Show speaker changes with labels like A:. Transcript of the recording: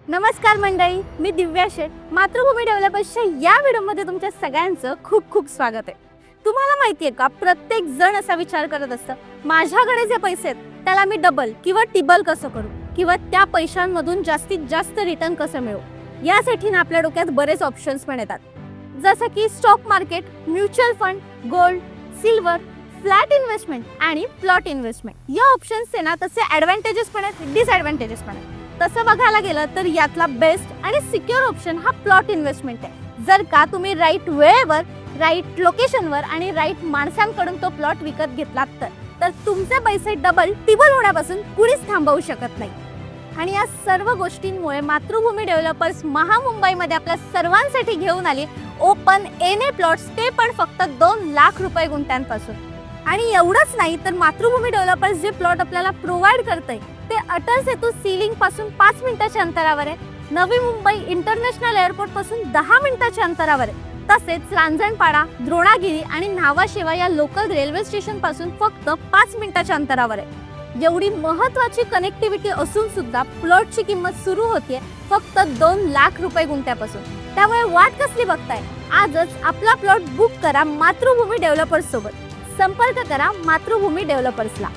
A: नमस्कार मंडळी, मी दिव्या शेठ. मातृभूमी डेव्हलपर्सच्या या व्हिडिओमध्ये तुमच्या सगळ्यांचं खूप खूप स्वागत आहे. तुम्हाला माहिती आहे का, प्रत्येक जण असा विचार करत असतं, माझ्याकडे जे पैसे आहेत त्याला मी डबल किंवा टिबल कसं करू, किंवा त्या पैशांमधून जास्तीत जास्त रिटर्न कसं मिळवू. यासाठी ना आपल्या डोक्यात बरेच ऑप्शन्स पण येतात, जसं की stock market, mutual fund, gold, silver, flat investment आणि प्लॉट इन्व्हेस्टमेंट. या ऑप्शन्सचे ना तसे ॲडव्हान्टेजेस पण आहेत, डिसॲडव्हान्टेजेस पण आहेत. तसं बघायला गेलं तर यातला बेस्ट आणि सिक्युअर ऑप्शन हा प्लॉट इन्व्हेस्टमेंट आहे. जर का तुम्ही राईट वेळेवर, राईट लोकेशनवर आणि राईट माणसांकडून तो प्लॉट विकत घेतलात तर तुमचे पैसे डबल टिबल होण्यापासून कुणीच थांबवू शकत नाही. आणि या सर्व गोष्टींमुळे मातृभूमी डेव्हलपर्स महामुंबईमध्ये आपल्या सर्वांसाठी घेऊन आली ओपन एने प्लॉट्स, ते पण फक्त 2 लाख रुपये गुंठ्यांपासून. आणि एवढंच नाही तर मातृभूमी डेव्हलपर्स जे प्लॉट आपल्याला प्रोव्हाइड करते ते अटल सेतू सीलिंग पासून 5 मिनिटाच्या अंतरावर आहे, नवी मुंबई इंटरनॅशनल एअरपोर्ट पासून 10 मिनिटाच्या अंतरावर आहे. तसेच रांजणपाडा, द्रोणागिरी आणि न्हावाशेवा या लोकल रेल्वे स्टेशन पासून फक्त 5 मिनिटाच्या अंतरावर आहे. एवढी महत्त्वाची कनेक्टिव्हिटी असून सुद्धा प्लॉटची किंमत सुरू होते फक्त 2 लाख रुपये गुंठ्यापासून. त्यामुळे वाट कसली बघताय, आजच आपला प्लॉट बुक करा मातृभूमी डेव्हलपर्स सोबत. संपर्क करा मातृभूमी डेव्हलपर्सला.